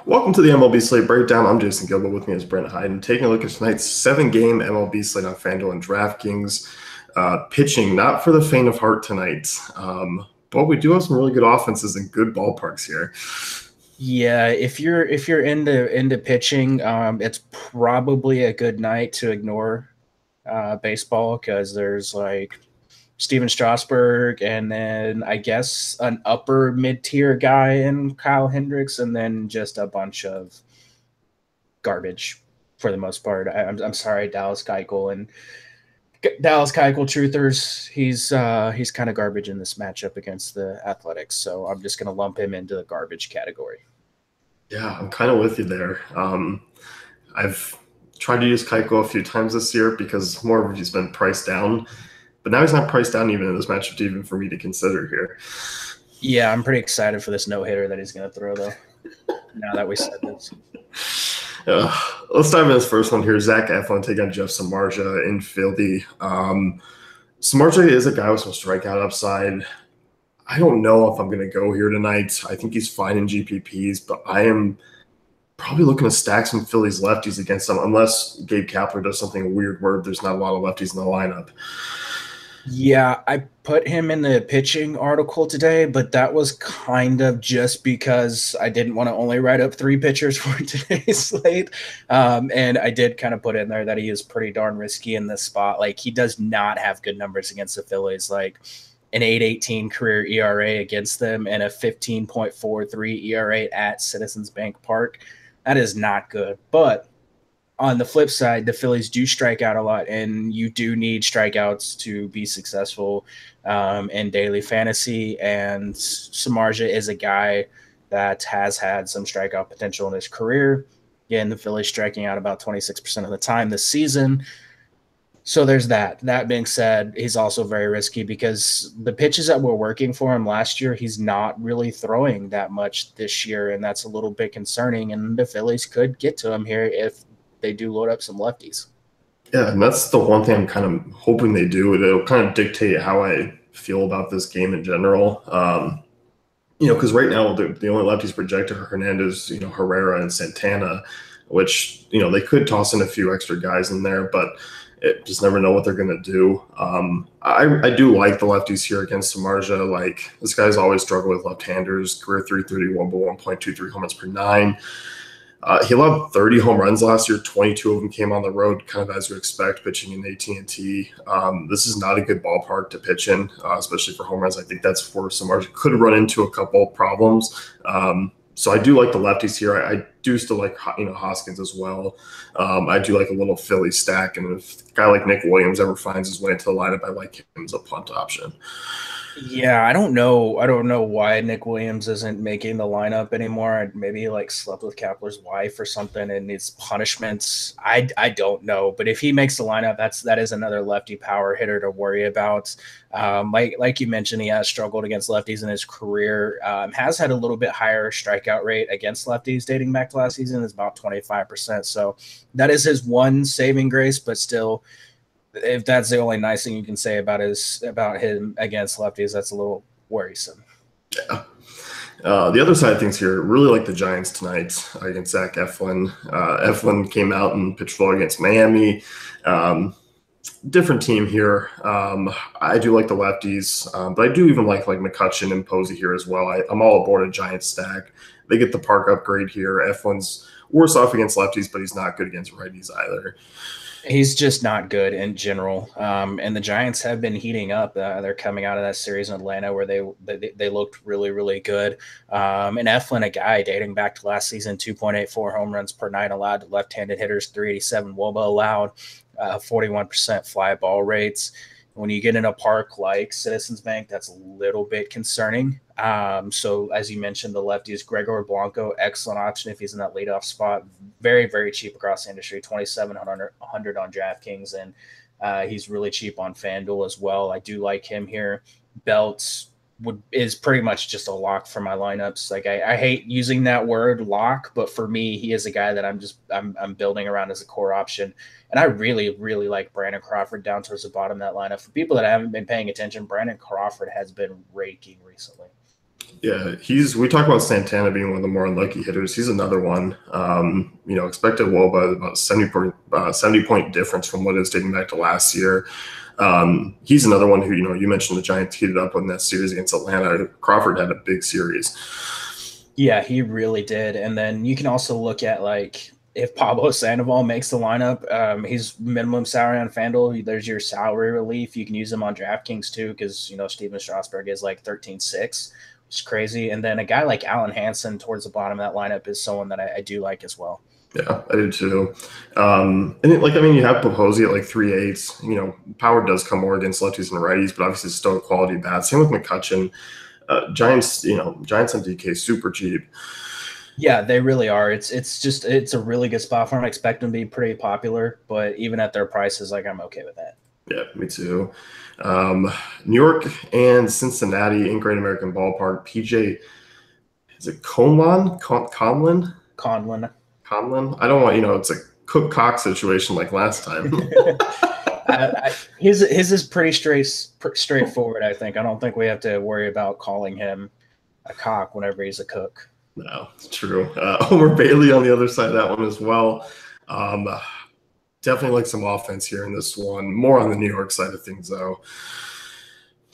Welcome to the MLB Slate Breakdown. I'm Jason Gilbert. With me is Brent Hyden. Taking a look at tonight's 7-game MLB Slate on FanDuel and DraftKings. Pitching, not for the faint of heart tonight, but we do have some really good offenses and good ballparks here. Yeah, if you're into pitching, it's probably a good night to ignore baseball because there's like Steven Strasburg and then I guess an upper mid-tier guy in Kyle Hendricks and then just a bunch of garbage for the most part. I'm sorry, Dallas Keuchel truthers. He's kind of garbage in this matchup against the Athletics, so I'm just gonna lump him into the garbage category. Yeah, I'm kind of with you there. I've tried to use Keiko a few times this year because more of he's been priced down, but now he's not priced down even in this matchup, even for me to consider here. Yeah, I'm pretty excited for this no-hitter that he's going to throw, though, now that we said this. Let's dive into this first one here. Zach Eflin taking on Jeff Samardzija in Philly. Samardzija is a guy with some strikeout upside. I don't know if I'm going to go here tonight. I think he's fine in GPPs, but I am probably looking to stack some Phillies lefties against them unless Gabe Kapler does something weird where there's not a lot of lefties in the lineup. Yeah, I put him in the pitching article today, but that was kind of just because I didn't want to only write up three pitchers for today's slate. And I did kind of put in there that he is pretty darn risky in this spot. Like, he does not have good numbers against the Phillies. Like, an 8.18 career ERA against them and a 15.43 ERA at Citizens Bank Park. That is not good. But on the flip side, the Phillies do strike out a lot, and you do need strikeouts to be successful in daily fantasy. And Samardzija is a guy that has had some strikeout potential in his career. Again, the Phillies striking out about 26% of the time this season. So there's that. That being said, he's also very risky because the pitches that were working for him last year, he's not really throwing that much this year, and that's a little bit concerning. And the Phillies could get to him here if they do load up some lefties. Yeah, and that's the one thing I'm kind of hoping they do. It'll kind of dictate how I feel about this game in general. Because right now the only lefties projected are Hernandez, Herrera and Santana, which, they could toss in a few extra guys in there, but it just never know what they're going to do. I do like the lefties here against Samardzija. Like, this guy's always struggled with left-handers, career 331, but 1.23 home runs per nine. He allowed 30 home runs last year. 22 of them came on the road, kind of as you expect, pitching in AT&T. This is not a good ballpark to pitch in, especially for home runs. I think that's where Samardzija could run into a couple problems. So I do like the lefties here. I do still like, Hoskins as well. I do like a little Philly stack, and if a guy like Nick Williams ever finds his way into the lineup, I like him as a punt option. Yeah, I don't know. I don't know why Nick Williams isn't making the lineup anymore. Maybe he like slept with Kapler's wife or something and needs punishments. I don't know. But if he makes the lineup, that is another lefty power hitter to worry about. Like you mentioned, he has struggled against lefties in his career. Has had a little bit higher strikeout rate against lefties dating back to last season. Is about 25%. So that is his one saving grace, but still, if that's the only nice thing you can say about him against lefties, that's a little worrisome. Yeah. The other side of things here, really like the Giants tonight against Zach Eflin. Eflin came out and pitched well against Miami. Different team here. I do like the lefties, but I do even like McCutchen and Posey here as well. I'm all aboard a Giants stack. They get the park upgrade here. Eflin's worse off against lefties, but he's not good against righties either. He's just not good in general. And the Giants have been heating up. They're coming out of that series in Atlanta where they looked really, really good. And Eflin, a guy dating back to last season, 2.84 home runs per night allowed to left-handed hitters, 387 WOBA allowed, 41% fly ball rates. When you get in a park like Citizens Bank, that's a little bit concerning. So as you mentioned, the lefty is Gregor Blanco, excellent option if he's in that leadoff spot. Very, very cheap across the industry, 2,700 on DraftKings, and he's really cheap on FanDuel as well. I do like him here. Belts is pretty much just a lock for my lineups. Like, I hate using that word lock, but for me, he is a guy that I'm building around as a core option. And I really, really like Brandon Crawford down towards the bottom of that lineup. For people that haven't been paying attention, Brandon Crawford has been raking recently. Yeah, we talk about Santana being one of the more unlucky hitters. He's another one. Expected WOBA about 70 point difference from what is dating back to last year. He's another one who, you mentioned the Giants heated up in that series against Atlanta. Crawford had a big series. Yeah, he really did. And then you can also look at like if Pablo Sandoval makes the lineup, he's minimum salary on FanDuel. There's your salary relief. You can use him on DraftKings too, because Steven Strasburg is like 13-6, which is crazy. And then a guy like Alan Hansen towards the bottom of that lineup is someone that I do like as well. Yeah, I do too. You have Poposi at like 3.8. Power does come more against lefties and righties, but obviously still a quality bat. Same with McCutchen. Giants on DK super cheap. Yeah, they really are. It's a really good spot for them. I expect them to be pretty popular, but even at their prices, like I'm okay with that. Yeah, me too. New York and Cincinnati in Great American Ballpark. PJ, is it Conlon? Conlon? Conlon. I don't want, it's a Cook Cox situation like last time. His is pretty straightforward, I think. I don't think we have to worry about calling him a cock whenever he's a cook. No, it's true. Homer Bailey on the other side of that one as well. Definitely like some offense here in this one. More on the New York side of things, though.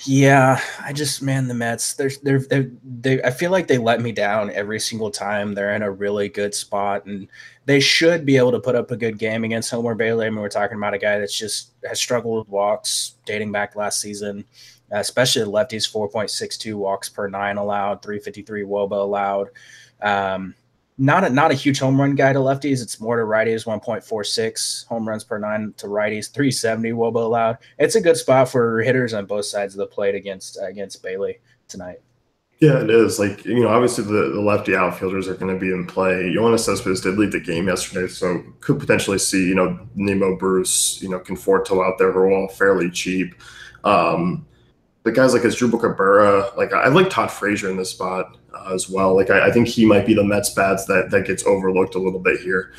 Yeah, the Mets. I feel like they let me down every single time. They're in a really good spot, and they should be able to put up a good game against Homer Bailey. I mean, we're talking about a guy that's just has struggled with walks dating back last season, especially the lefties. 4.62 walks per 9 allowed, 353 WOBA allowed. Not a huge home run guy to lefties. It's more to righties, 1.46 home runs per 9 to righties, 370 WOBA allowed. It's a good spot for hitters on both sides of the plate against Bailey tonight. Yeah, it is. Obviously the lefty outfielders are going to be in play. Yoenis Cespedes did lead the game yesterday, so could potentially see, Nemo Bruce, Conforto out there who are all fairly cheap. But guys like Asdrubal Cabrera, I like Todd Frazier in this spot as well. I think he might be the Mets bats that gets overlooked a little bit here.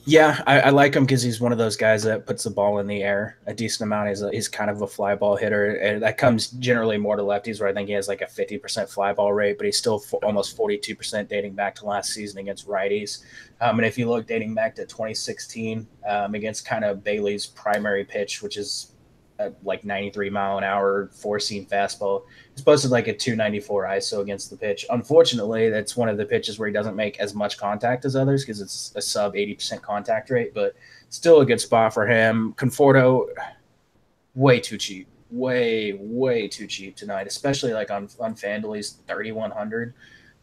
Yeah, I like him because he's one of those guys that puts the ball in the air a decent amount. He's kind of a fly ball hitter, and that comes generally more to lefties, where I think he has like a 50% fly ball rate, but he's still almost 42% dating back to last season against righties. And if you look dating back to 2016 against kind of Bailey's primary pitch, which is like 93 mile an hour four-seam fastball. He's posted like a 294 ISO against the pitch. Unfortunately, that's one of the pitches where he doesn't make as much contact as others because it's a sub 80% contact rate, but still a good spot for him. Conforto, way too cheap. Way too cheap tonight, especially like on FanDuel, he's 3,100.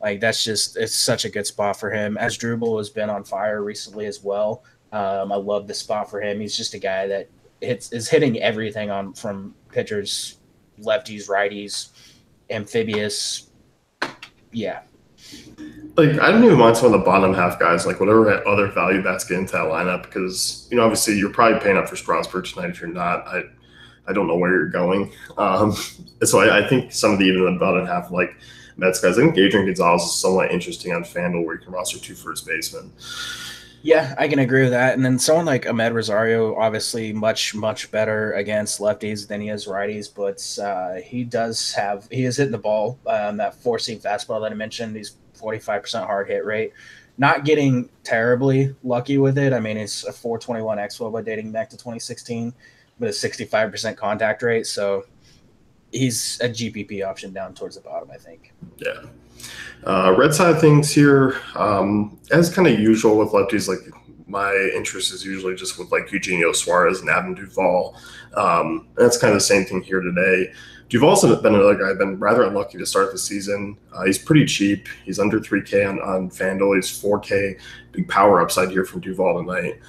Like it's such a good spot for him. Asdrubal has been on fire recently as well. I love the spot for him. He's just a guy that is hitting everything from pitchers, lefties, righties, amphibious. Yeah. I don't even mind some of the bottom half guys, whatever other value bats get into that lineup, because, obviously you're probably paying up for Strasburg tonight. If you're not, I don't know where you're going. So I think some of the even the bottom half, Mets guys, I think Adrian Gonzalez is somewhat interesting on FanDuel where you can roster 2 first basemen. Yeah, I can agree with that. And then someone like Ahmed Rosario, obviously much, much better against lefties than he is righties, but he is hitting the ball. That four-seam fastball that I mentioned, he's 45% hard hit rate. Not getting terribly lucky with it. I mean, it's a 421 xWOBA dating back to 2016, but a 65% contact rate. So he's a GPP option down towards the bottom, I think. Yeah. Red side of things here, as kind of usual with lefties, my interest is usually just with Eugenio Suarez and Adam Duvall. And that's kind of the same thing here today. Duvall's been another guy I've been rather unlucky to start the season. He's pretty cheap. He's under 3K on FanDuel. He's 4K. Big power upside here from Duvall tonight.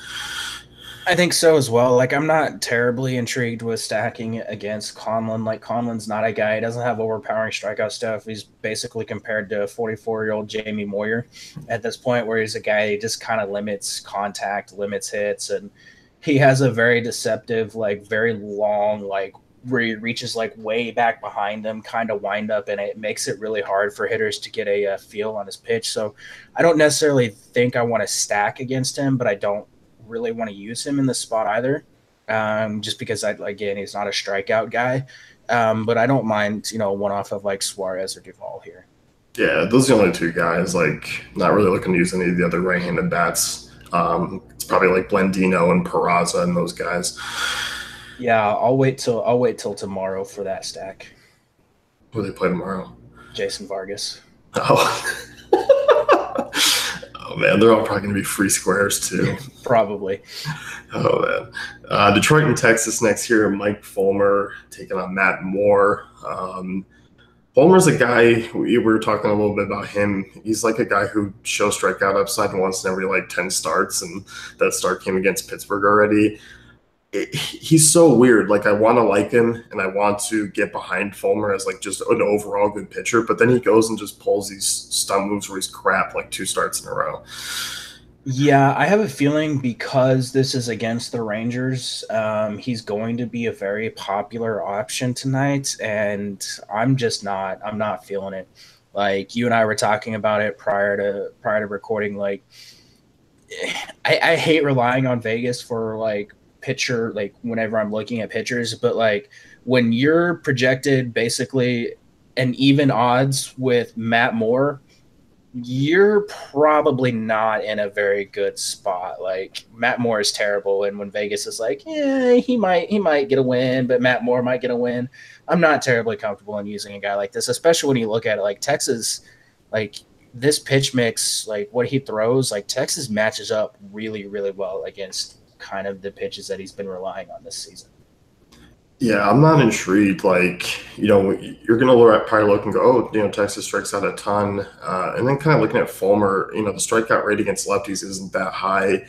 I think so as well. I'm not terribly intrigued with stacking against Conlon. Conlon's not a guy. He doesn't have overpowering strikeout stuff. He's basically compared to 44-year-old Jamie Moyer at this point, where he's a guy who just kind of limits contact, limits hits, and he has a very deceptive, very long, where he reaches way back behind them, kind of wind up, and it makes it really hard for hitters to get a feel on his pitch. So I don't necessarily think I want to stack against him, but I don't really want to use him in the spot either, just because he's not a strikeout guy. But I don't mind, one off of like Suarez or Duvall here. Yeah, those are the only two guys. Like, not really looking to use any of the other right-handed bats. It's probably like Blendino and Peraza and those guys. Yeah, I'll wait till tomorrow for that stack. Who they play tomorrow? Jason Vargas. Oh. Oh man, they're all probably going to be free squares too. Probably. Oh man, Detroit and Texas next here. Mike Fulmer taking on Matt Moore. Fulmer's a guy we were talking a little bit about him. He's like a guy who shows strikeout upside once in every like 10 starts, and that start came against Pittsburgh already. He's so weird. Like I want to like him and I want to get behind Fulmer as like just an overall good pitcher, but then he goes and just pulls these stump moves where he's crap like 2 starts in a row. Yeah, I have a feeling because this is against the Rangers, he's going to be a very popular option tonight, and I'm not feeling it. Like you and I were talking about it prior to recording. Like I hate relying on Vegas for like pitcher, like whenever I'm looking at pitchers, but like when you're projected basically an even odds with Matt Moore, you're probably not in a very good spot. Like Matt Moore is terrible, and when Vegas is like, yeah, he might get a win, but Matt Moore might get a win. I'm not terribly comfortable in using a guy like this, especially when you look at it like Texas, like this pitch mix, like what he throws, like Texas matches up really, really well against kind of the pitches that he's been relying on this season. Yeah, I'm not intrigued. Like, you're going to probably look and go, oh, Texas strikes out a ton. And then kind of looking at Fulmer, the strikeout rate against lefties isn't that high.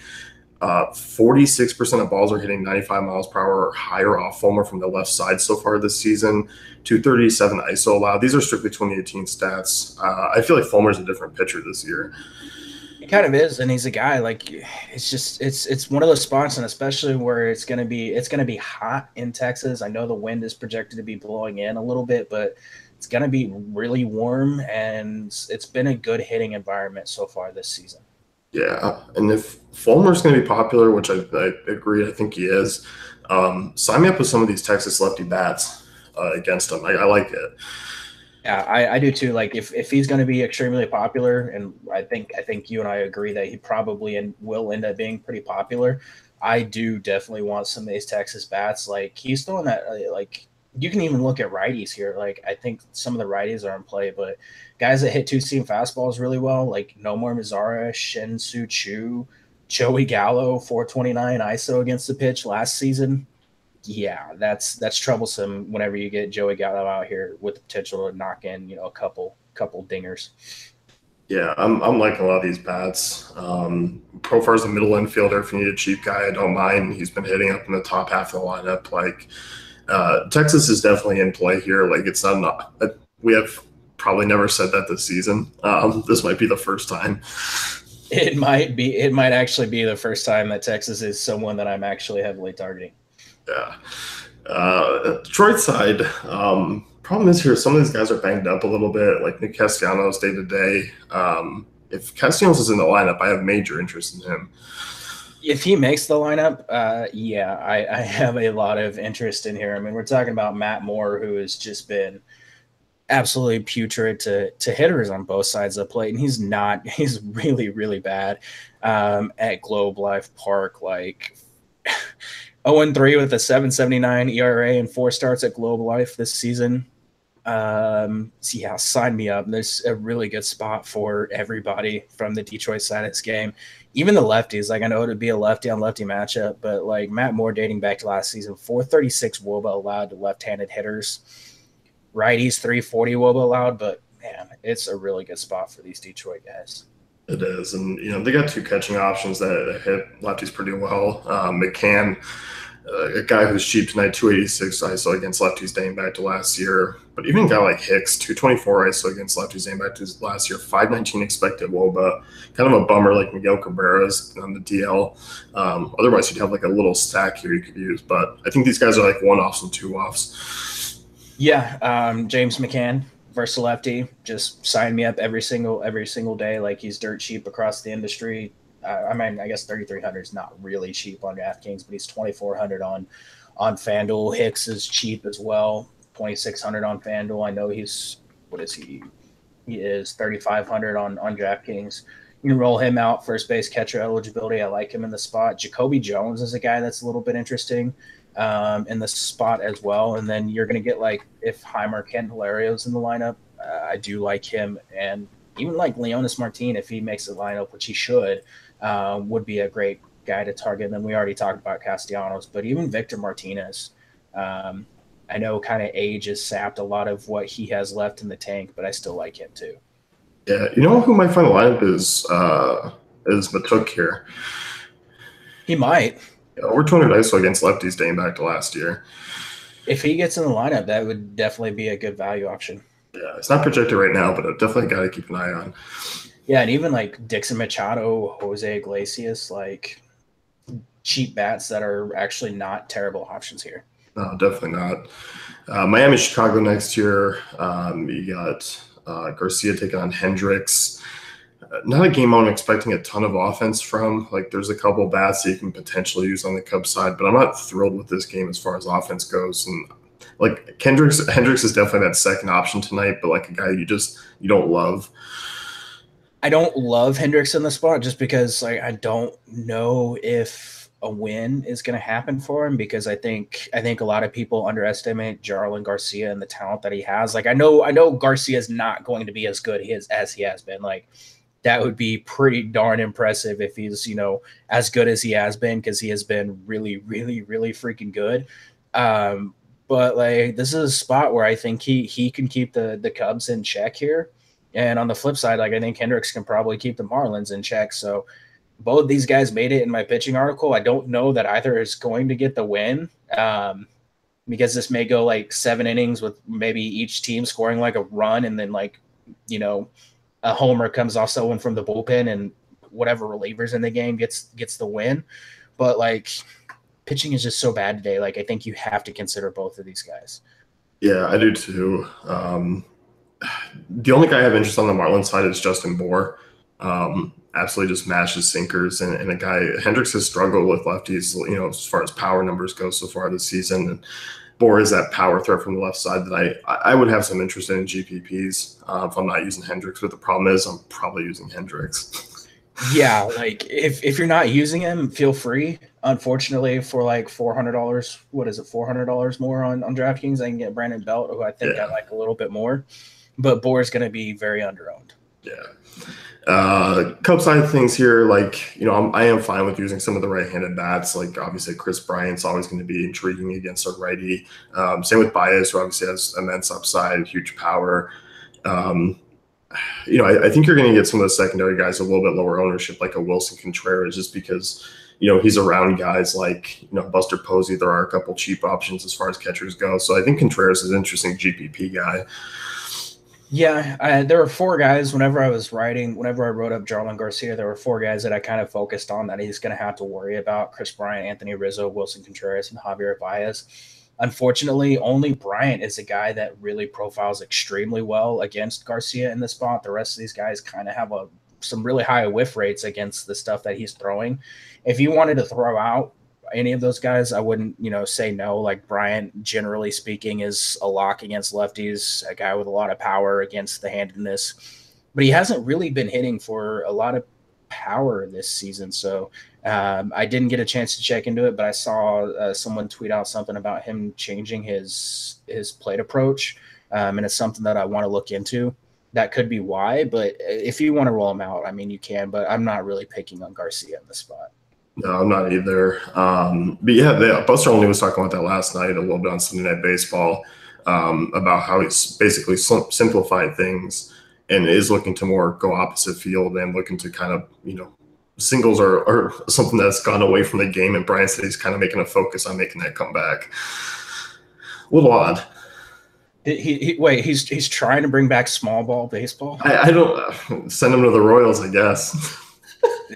46% of balls are hitting 95 miles per hour or higher off Fulmer from the left side so far this season. 237 ISO allowed. These are strictly 2018 stats. I feel like Fulmer's a different pitcher this year. It kind of is, and he's a guy like it's one of those spots, and especially where it's gonna be hot in Texas. I know the wind is projected to be blowing in a little bit, but it's gonna be really warm, and it's been a good hitting environment so far this season. Yeah, and if Fulmer's going to be popular, which I agree, I think he is, sign me up with some of these Texas lefty bats against him. I like it. Yeah, I do too. Like if he's going to be extremely popular, and I think you and I agree that he probably will end up being pretty popular. I do definitely want some of these Texas bats. Like he's throwing that like you can even look at righties here. Like I think some of the righties are in play, but guys that hit two seam fastballs really well, like Nomar Mazara, Shin Soo Chu, Joey Gallo, 429 ISO against the pitch last season. Yeah, that's troublesome whenever you get Joey Gallo out here with the potential to knock in, a couple dingers. Yeah, I'm liking a lot of these bats. Profar's a middle infielder. If you need a cheap guy, I don't mind. He's been hitting up in the top half of the lineup. Like Texas is definitely in play here. Like it's not we have probably never said that this season. This might be the first time. It might actually be the first time that Texas is someone that I'm actually heavily targeting. Yeah. Detroit side, problem is here, some of these guys are banged up a little bit, like Nick Castellanos day to day. If Castellanos is in the lineup, I have major interest in him. If he makes the lineup, yeah, I have a lot of interest in here. I mean, we're talking about Matt Moore, who has just been absolutely putrid to hitters on both sides of the plate, and he's really, really bad at Globe Life Park. Like 0-3 with a 7.79 ERA and 4 starts at Globe Life this season. So yeah, sign me up. There's a really good spot for everybody from the Detroit side of this game. Even the lefties, like I know it would be a lefty on lefty matchup, but like Matt Moore dating back to last season, 436 WOBA allowed to left-handed hitters. Righties 340 WOBA allowed, but man, it's a really good spot for these Detroit guys. It is, and they got 2 catching options that hit lefties pretty well. McCann, a guy who's cheap tonight, 286 ISO against lefties dating back to last year. But even a guy like Hicks, 224 ISO against lefties dating back to last year, 519 expected WOBA. Kind of a bummer like Miguel Cabrera's on the DL. Otherwise, you'd have like a little stack here you could use. But I think these guys are like 1-offs and 2-offs. Yeah, James McCann versus lefty. Just sign me up every single day. Like he's dirt cheap across the industry. I mean, I guess 3,300 is not really cheap on DraftKings, but he's 2,400 on FanDuel. Hicks is cheap as well. 2,600 on FanDuel. I know he's what is he? He is 3,500 on DraftKings. You can roll him out first base catcher eligibility. I like him in the spot. Jacoby Jones is a guy that's a little bit interesting in the spot as well. And then you're going to get like if Heimer Candelario's in the lineup, I do like him, and even like Leonis Martin if he makes the lineup, which he should, would be a great guy to target. And then we already talked about Castellanos, but even Victor Martinez. I know kind of age has sapped a lot of what he has left in the tank, but I still like him too. Yeah, you know who my final lineup is Matuk here. He might. Yeah, over 200 ISO against lefties dating back to last year. If he gets in the lineup, that would definitely be a good value option. Yeah, it's not projected right now, but definitely a guy to keep an eye on. Yeah, and even like Dixon Machado, Jose Iglesias, like cheap bats that are actually not terrible options here. No, definitely not. Miami, Chicago next year. You got Garcia taking on Hendricks. Not a game I'm expecting a ton of offense from. Like, there's a couple bats that you can potentially use on the Cubs side, but I'm not thrilled with this game as far as offense goes. And like Hendricks is definitely that second option tonight, but like a guy you don't love. I don't love Hendricks in the spot just because like I don't know if a win is going to happen for him, because I think a lot of people underestimate Jarlin Garcia and the talent that he has. Like I know Garcia is not going to be as good as he has been. Like that would be pretty darn impressive if he's, as good as he has been, because he has been really, really, really freaking good. But like this is a spot where I think he can keep the Cubs in check here. And on the flip side, like I think Hendricks can probably keep the Marlins in check. So both these guys made it in my pitching article. I don't know that either is going to get the win, because this may go like 7 innings with maybe each team scoring like a run, and then like, a homer comes off someone from the bullpen and whatever relievers in the game gets the win. But like pitching is just so bad today. Like I think you have to consider both of these guys. Yeah, I do too. The only guy I have interest on the Marlins side is Justin Bour. Absolutely just mashes sinkers, and a guy Hendricks has struggled with lefties, as far as power numbers go so far this season. And Bour is that power threat from the left side that I would have some interest in GPPs if I'm not using Hendricks. But the problem is I'm probably using Hendricks. Yeah, like if you're not using him, feel free. Unfortunately, for like $400, what is it, $400 more on DraftKings, I can get Brandon Belt, who I think I like a little bit more. But Bour is going to be very underowned. Yeah. Cubs side of things here, like, I am fine with using some of the right-handed bats. Like, obviously, Chris Bryant's always going to be intriguing against a righty. Same with Baez, who obviously has immense upside, huge power. I think you're going to get some of the secondary guys a little bit lower ownership, like a Wilson Contreras, just because, he's around guys like, Buster Posey. There are a couple cheap options as far as catchers go. So I think Contreras is an interesting GPP guy. Yeah, there were 4 guys whenever I wrote up Jarlin Garcia, there were 4 guys that I kind of focused on that he's going to have to worry about: Chris Bryant, Anthony Rizzo, Wilson Contreras, and Javier Baez. Unfortunately, only Bryant is a guy that really profiles extremely well against Garcia in the spot. The rest of these guys kind of have some really high whiff rates against the stuff that he's throwing. If you wanted to throw out any of those guys, I wouldn't, say no. Like Bryant, generally speaking, is a lock against lefties, a guy with a lot of power against the handedness, but he hasn't really been hitting for a lot of power this season. So I didn't get a chance to check into it, but I saw someone tweet out something about him changing his plate approach, and it's something that I want to look into. That could be why, but if you want to roll him out, I mean, you can, but I'm not really picking on Garcia in the spot. No, I'm not either. But yeah, Buster Olney was talking about that last night a little bit on Sunday Night Baseball, about how he's basically simplified things and is looking to more go opposite field and looking to kind of, singles are something that's gone away from the game. And Brian said he's kind of making a focus on making that comeback. A little odd. He's trying to bring back small ball baseball. I don't send him to the Royals, I guess.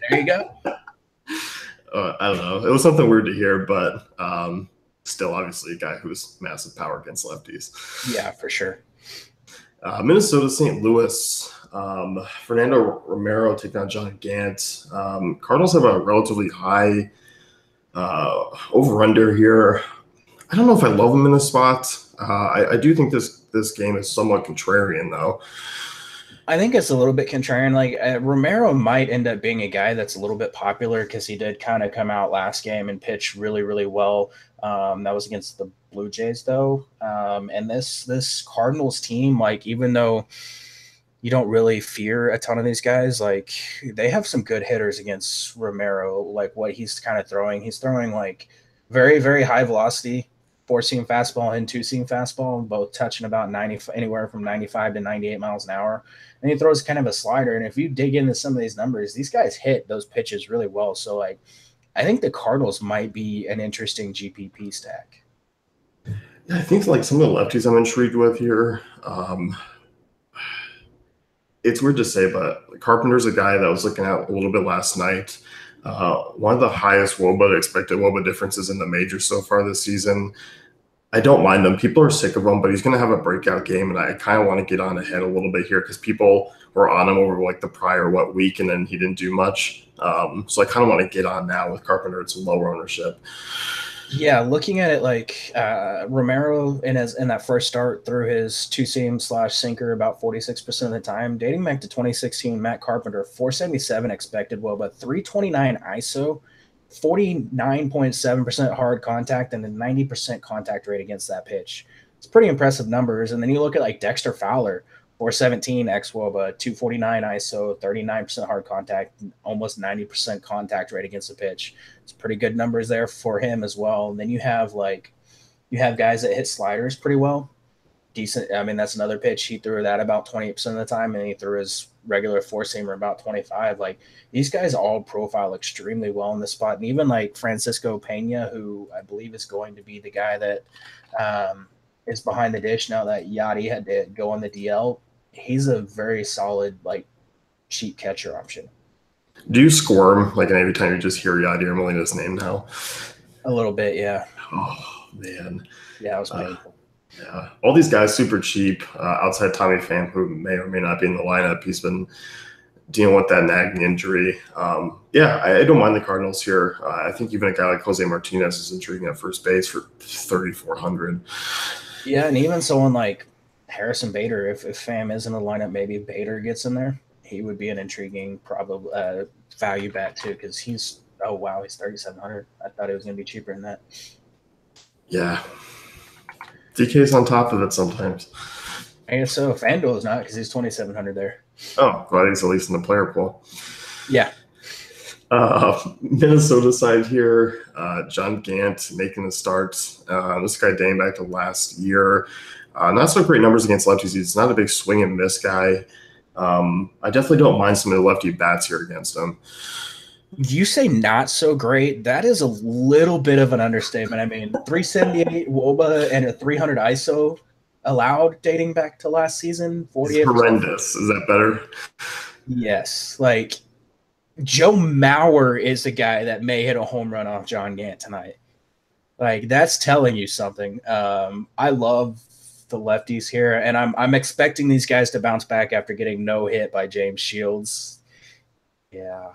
There you go. I don't know. It was something weird to hear, but still, obviously, a guy who's massive power against lefties. Yeah, for sure. Minnesota, St. Louis, Fernando Romero taking on John Gant. Cardinals have a relatively high over-under here. I don't know if I love him in this spot. I do think this game is somewhat contrarian, though. I think it's a little bit contrarian. Like Romero might end up being a guy that's a little bit popular because he did kind of come out last game and pitch really, really well. That was against the Blue Jays, though. And this Cardinals team, like even though you don't really fear a ton of these guys, like they have some good hitters against Romero. Like what he's throwing like very, very high velocity four seam fastball and two seam fastball, both touching about 90, anywhere from 95 to 98 miles an hour. And he throws kind of a slider. And if you dig into some of these numbers, these guys hit those pitches really well. So, like, I think the Cardinals might be an interesting GPP stack. Yeah, I think like some of the lefties I'm intrigued with here. It's weird to say, but Carpenter's a guy that I was looking at a little bit last night. One of the highest WOBA expected WOBA differences in the major so far this season. I don't mind him. People are sick of him, but he's going to have a breakout game, and I kind of want to get on ahead a little bit here because people were on him over like the prior week, and then he didn't do much. So I kind of want to get on now with Carpenter. It's lower ownership. Yeah, looking at it like Romero in that first start threw his two seam slash sinker about 46% of the time. Dating back to 2016, Matt Carpenter 477 expected WOBA, 329 ISO, 49.7% hard contact, and a 90% contact rate against that pitch. It's pretty impressive numbers. And then you look at like Dexter Fowler, 417 x WOBA, 249 ISO, 39% hard contact, almost 90% contact rate against the pitch. It's pretty good numbers there for him as well. And then you have guys that hit sliders pretty well. Decent. I mean, that's another pitch. He threw that about 28% of the time, and he threw his regular four seamer about 25. Like these guys all profile extremely well in this spot. And even like Francisco Pena, who I believe is going to be the guy that is behind the dish now that Yachty had to go on the DL. He's a very solid, like, cheap catcher option. Do you squirm like every time you just hear Yadier Molina's name now? A little bit, yeah. Oh man, yeah, it was painful. Yeah, all these guys super cheap. Outside Tommy Pham, who may or may not be in the lineup, he's been dealing with that nagging injury. Yeah, I don't mind the Cardinals here. I think even a guy like Jose Martinez is intriguing at first base for 3,400. Yeah, and even someone like Harrison Bader, if Pham is in the lineup, maybe Bader gets in there. He would be an intriguing probably value bet too, because he's 3,700. I thought it was going to be cheaper than that. Yeah, DK's on top of it sometimes. I guess so. FanDuel is not because he's 2,700 there. Oh, well, he's at least in the player pool. Yeah. Minnesota side here, John Gant making the start. This guy dating back to last year. Not so great numbers against lefties. He's not a big swing and miss guy. I definitely don't mind some of the lefty bats here against him. You say not so great. That is a little bit of an understatement. I mean, 378 WOBA and a 300 ISO allowed dating back to last season. 48. Horrendous. Is that better? Yes. Like Joe Mauer is the guy that may hit a home run off John Gant tonight. Like that's telling you something. I love the lefties here, and I'm expecting these guys to bounce back after getting no hit by James Shields. Yeah.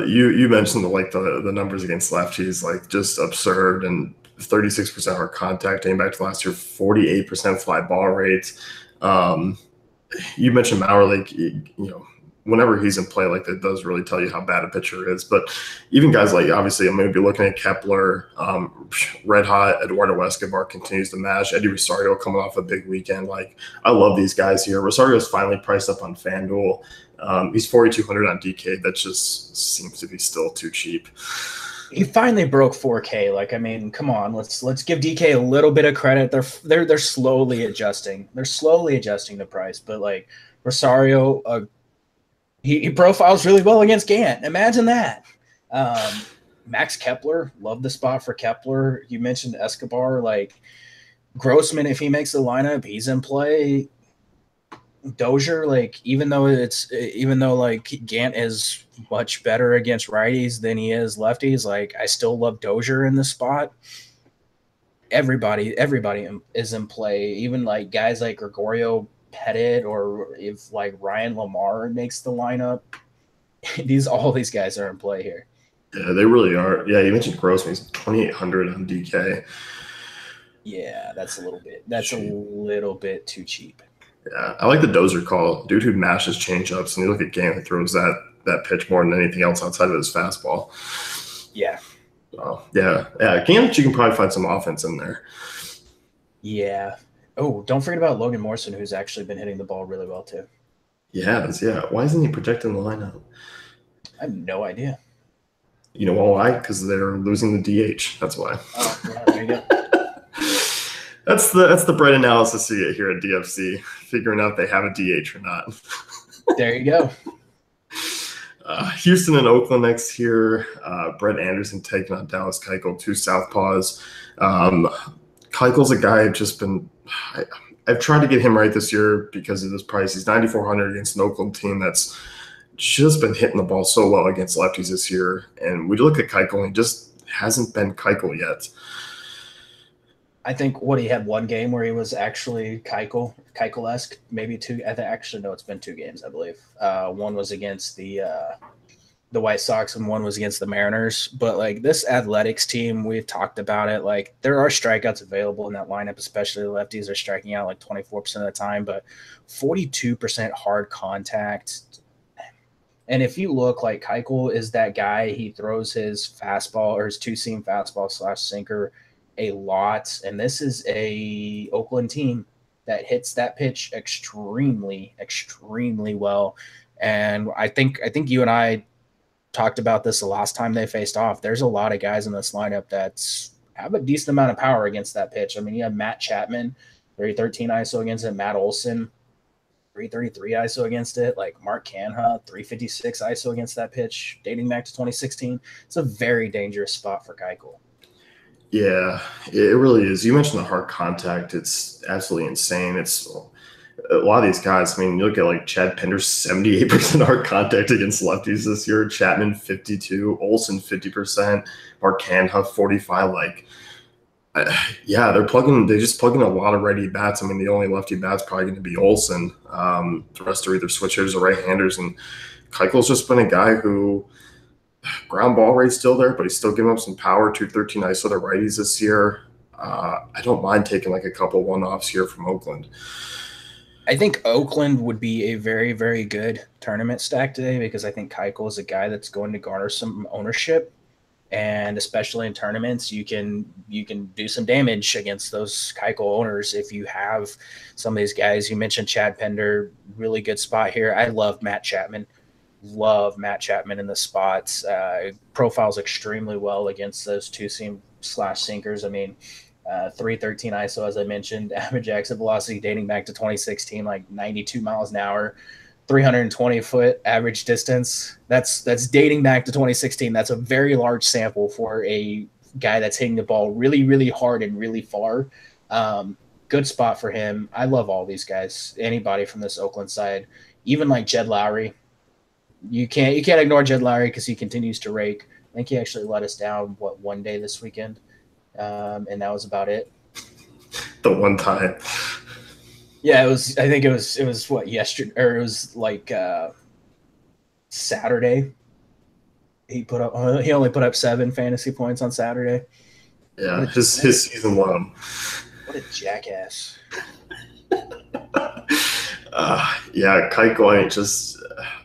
You mentioned the numbers against lefties, like just absurd, and 36% hard contact dating back to last year, 48% fly ball rate. You mentioned Mauer, like whenever he's in play, like that does really tell you how bad a pitcher is. But even guys like, obviously, I'm going to be looking at Kepler, red hot. Eduardo Escobar continues to mash. Eddie Rosario coming off a big weekend. Like I love these guys here. Rosario's finally priced up on FanDuel. He's 4,200 on DK. That just seems to be still too cheap. He finally broke 4K. Like, I mean, come on, let's give DK a little bit of credit. They're slowly adjusting. They're slowly adjusting the price, but like Rosario, he profiles really well against Gant. Imagine that. Max Kepler, love the spot for Kepler. You mentioned Escobar, like Grossman. If he makes the lineup, he's in play. Dozier, like even though like Gant is much better against righties than he is lefties, like I still love Dozier in this spot. Everybody is in play, even like guys like Gregorio Pettit, or if like Ryan Lamar makes the lineup, all these guys are in play here. Yeah, they really are. Yeah, you mentioned Grossman. He's 2,800 on DK. Yeah, that's a little bit. That's a Cheap. little bit too cheap. Yeah, I like the dozer call. Dude who mashes changeups, and you look at Gant who throws that pitch more than anything else outside of his fastball. Yeah. Yeah. Gant, you can probably find some offense in there. Yeah. Oh, don't forget about Logan Morrison, who's actually been hitting the ball really well too. Yeah. Why isn't he projecting the lineup? I have no idea. You know why? Because they're losing the DH. That's why. Oh, yeah, there you go. That's the bread analysis you get here at DFC, figuring out if they have a DH or not. There you go. Houston and Oakland next here. Brett Anderson taking on Dallas Keuchel, two southpaws. Keuchel's a guy I've tried to get him right this year because of this price. He's 9,400 against an Oakland team that's just been hitting the ball so well against lefties this year. And we look at Keuchel, and he just hasn't been Keuchel yet. I think he had one game where he was actually Keuchel-esque, maybe two. Actually, no, it's been two games, I believe. One was against the White Sox and one was against the Mariners. But like this Athletics team, we've talked about it. Like there are strikeouts available in that lineup, especially the lefties are striking out like 24% of the time, but 42% hard contact. And if you look, like Keuchel is that guy, he throws his fastball or his two-seam fastball / sinker a lot. And this is a Oakland team that hits that pitch extremely, extremely well. And I think you and I talked about this the last time they faced off. There's a lot of guys in this lineup that have a decent amount of power against that pitch. I mean, you have Matt Chapman, 313 ISO against it, Matt Olson, 333 ISO against it, like Mark Canha, 356 ISO against that pitch, dating back to 2016. It's a very dangerous spot for Keuchel. Yeah, it really is. You mentioned the hard contact. It's absolutely insane. It's a lot of these guys. I mean, you look at like Chad Pender's 78% hard contact against lefties this year. Chapman 52, Olson 50%, Mark Canha 45. Like, yeah, they just plug in a lot of righty bats. I mean, the only lefty bat's probably going to be Olson. The rest are either switch hitters or right-handers. And Keuchel's just been a guy who ground ball rate's still there, but he's still giving up some power. 213 ISO to righties this year. I don't mind taking like a couple one-offs here from Oakland. I think Oakland would be a very, very good tournament stack today because I think Keuchel is a guy that's going to garner some ownership. And especially in tournaments, you can do some damage against those Keuchel owners if you have some of these guys. You mentioned Chad Pender, really good spot here. I love Matt Chapman. Love Matt Chapman in the spots. Profiles extremely well against those two-seam / sinkers. I mean, 313 ISO, as I mentioned, average exit velocity dating back to 2016, like 92 miles an hour. 320-foot average distance. That's dating back to 2016. That's a very large sample for a guy that's hitting the ball really, really hard and really far. Good spot for him. I love all these guys. Anybody from this Oakland side, even like Jed Lowry. You can't ignore Jed Lowry because he continues to rake. I think he actually let us down one day this weekend, and that was about it. The one time. Yeah, it was. I think it was what yesterday, or it was like Saturday. He only put up 7 fantasy points on Saturday. Yeah, his season long. What a jackass. Yeah, Keuchel, I mean, just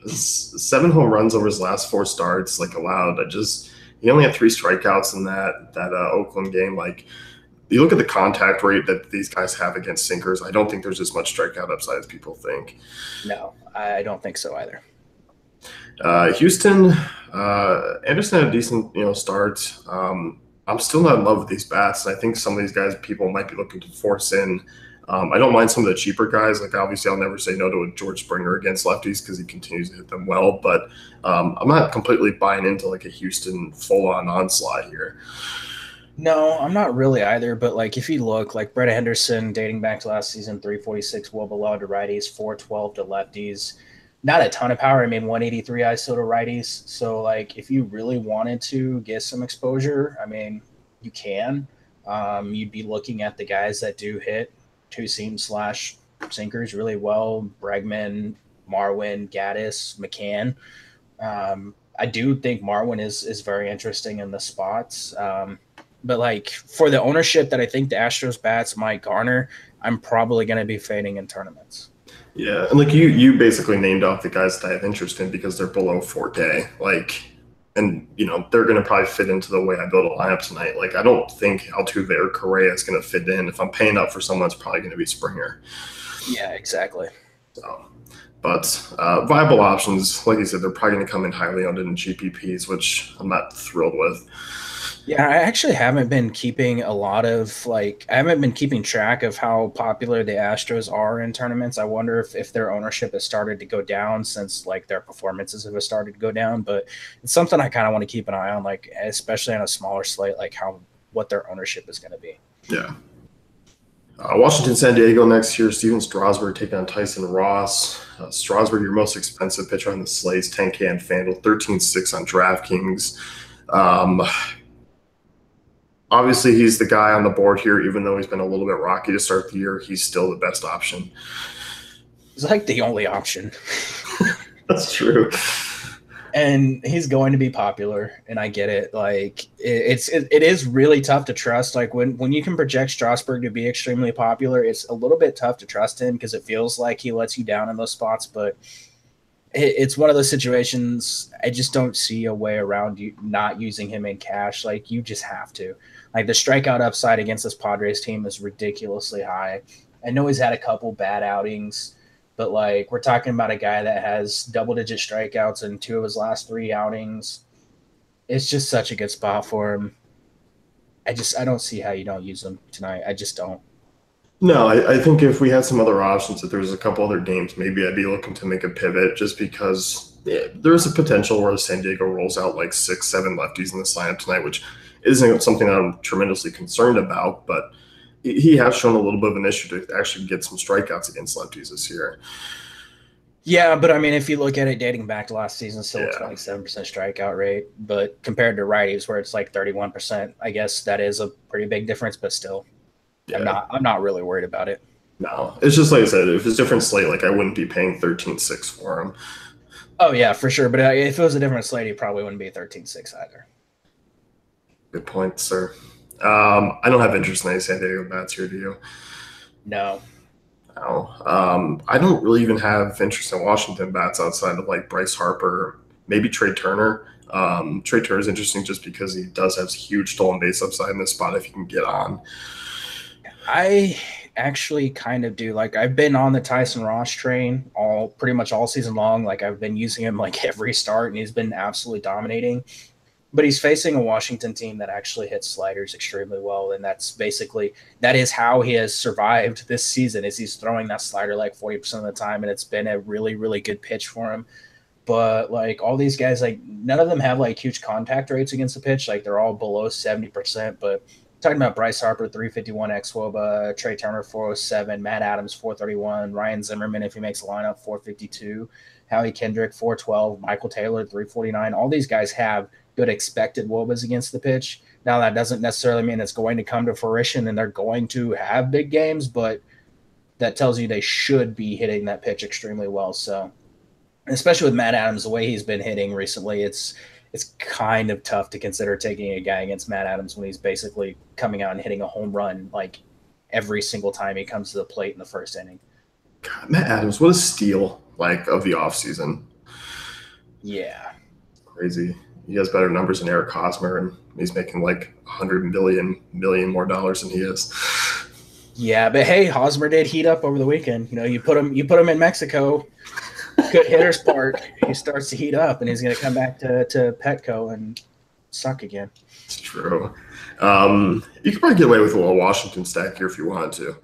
7 home runs over his last 4 starts, like allowed. He only had 3 strikeouts in that Oakland game. Like, you look at the contact rate that these guys have against sinkers. I don't think there's as much strikeout upside as people think. No, I don't think so either. Houston, Anderson had a decent start. I'm still not in love with these bats. I think some of these guys people might be looking to force in. I don't mind some of the cheaper guys. Like, obviously, I'll never say no to a George Springer against lefties because he continues to hit them well. But I'm not completely buying into like a Houston full-on onslaught here. No, I'm not really either. But like, if you look, like Brett Henderson, dating back to last season, 346 well below to righties, 412 to lefties. Not a ton of power. I mean, 183 ISO to righties. So like, if you really wanted to get some exposure, I mean, you can. You'd be looking at the guys that do hit two-seam / sinkers really well. Bregman, Marwin, Gaddis, McCann. I do think Marwin is very interesting in the spots. But like for the ownership that I think the Astros bats might garner, I'm probably going to be fading in tournaments. Yeah, and like you basically named off the guys that I have interest in because they're below 4K. Like, and they're going to probably fit into the way I build a lineup tonight. Like, I don't think Altuve or Correa is going to fit in. If I'm paying up for someone, it's probably going to be Springer. Yeah, exactly. So, but viable options, like you said, they're probably going to come in highly owned in GPPs, which I'm not thrilled with. Yeah, I actually haven't been keeping I haven't been keeping track of how popular the Astros are in tournaments. I wonder if their ownership has started to go down since like their performances have started to go down. But it's something I kind of want to keep an eye on, like especially on a smaller slate, like what their ownership is going to be. Yeah. Washington, San Diego next year. Steven Strasburg taking on Tyson Ross. Strasburg, your most expensive pitcher on the slates, 10K on FanDuel, 13.6 on DraftKings. Obviously, he's the guy on the board here, even though he's been a little bit rocky to start the year. He's still the best option. He's like the only option. That's true. And he's going to be popular, and I get it. Like it is really tough to trust. Like when you can project Strasburg to be extremely popular, it's a little bit tough to trust him because it feels like he lets you down in those spots. But it's one of those situations. I just don't see a way around you not using him in cash. Like you just have to. Like the strikeout upside against this Padres team is ridiculously high. I know he's had a couple bad outings. But, like, we're talking about a guy that has double-digit strikeouts in 2 of his last 3 outings. It's just such a good spot for him. I don't see how you don't use him tonight. I just don't. No, I think if we had some other options, if there's a couple other games, maybe I'd be looking to make a pivot just because there's a potential where San Diego rolls out like 6, 7 lefties in the lineup tonight, which isn't something I'm tremendously concerned about, but he has shown a little bit of an issue to actually get some strikeouts against lefties this year. Yeah, but I mean, if you look at it dating back to last season, still a 27% strikeout rate, but compared to righties where it's like 31%, I guess that is a pretty big difference, but still, I'm not really worried about it. No, it's just like I said, if it's a different slate, like I wouldn't be paying 13.6 for him. Oh yeah, for sure. But if it was a different slate, he probably wouldn't be 13.6 either. Good point, sir. I don't have interest in any San Diego bats here, do you? No. I don't really even have interest in Washington bats outside of like Bryce Harper, maybe Trey Turner. Trey Turner is interesting just because he does have huge stolen base upside in this spot if you can get on. I actually kind of do. Like I've been on the Tyson Ross train pretty much all season long. Like I've been using him like every start, and he's been absolutely dominating. But he's facing a Washington team that actually hits sliders extremely well, and that is how he has survived this season. Is he's throwing that slider like 40% of the time, and it's been a really, really good pitch for him. But like all these guys, like none of them have like huge contact rates against the pitch. Like they're all below 70%. But talking about Bryce Harper, 351 xWOBA, Trey Turner, 407, Matt Adams, 431, Ryan Zimmerman, if he makes a lineup, 452, Howie Kendrick, 412, Michael Taylor, 349. All these guys have good expected WOBAs against the pitch. Now, that doesn't necessarily mean it's going to come to fruition and they're going to have big games, but that tells you they should be hitting that pitch extremely well. So, especially with Matt Adams, the way he's been hitting recently, it's kind of tough to consider taking a guy against Matt Adams when he's basically coming out and hitting a home run like every single time he comes to the plate in the first inning. God, Matt Adams, what a steal like of the offseason. Yeah. Crazy. He has better numbers than Eric Hosmer, and he's making like $100 million more dollars than he is. Yeah, but hey, Hosmer did heat up over the weekend. You put him in Mexico, good hitter's park. He starts to heat up, and he's going to come back to Petco and suck again. It's true. You could probably get away with a little Washington stack here if you wanted to.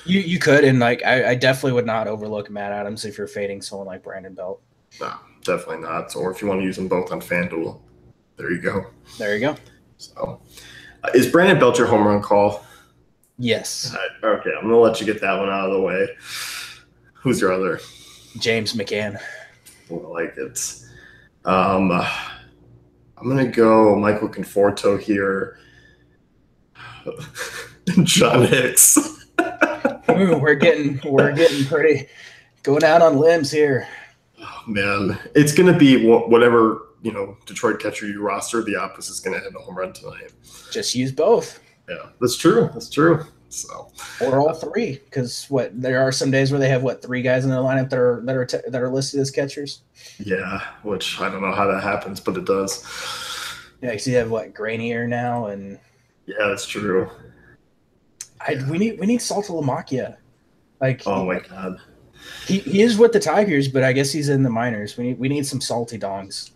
You could, and like I definitely would not overlook Matt Adams if you're fading someone like Brandon Belt. No, definitely not. Or if you want to use them both on FanDuel, there you go. There you go. So, is Brandon Belt your home run call? Yes. Okay, I'm going to let you get that one out of the way. Who's your other? James McCann. I like it. I'm going to go Michael Conforto here. John Hicks. Ooh, we're getting pretty going out on limbs here. Oh, man, it's going to be whatever Detroit catcher you roster, the opposite is going to hit a home run tonight. Just use both. Yeah, that's true. So, or all three, because there are some days where they have 3 guys in their lineup that are listed as catchers. Yeah, which I don't know how that happens, but it does. Yeah, because you have Granier now, and yeah, that's true. We need Saltalamacchia. Oh my god, he is with the Tigers, but I guess he's in the minors. We need some salty dongs.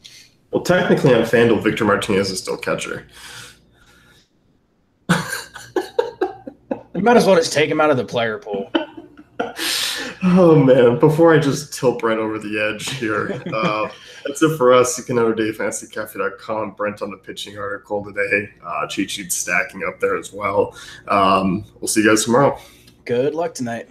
Well, technically on FanDuel, Victor Martinez is still catcher. You might as well just take him out of the player pool. Oh, man. Before I just tilt Brent over the edge here, that's it for us. You can go to DaveFantasyCafe.com. Brent on the pitching article today. Cheat sheet stacking up there as well. We'll see you guys tomorrow. Good luck tonight.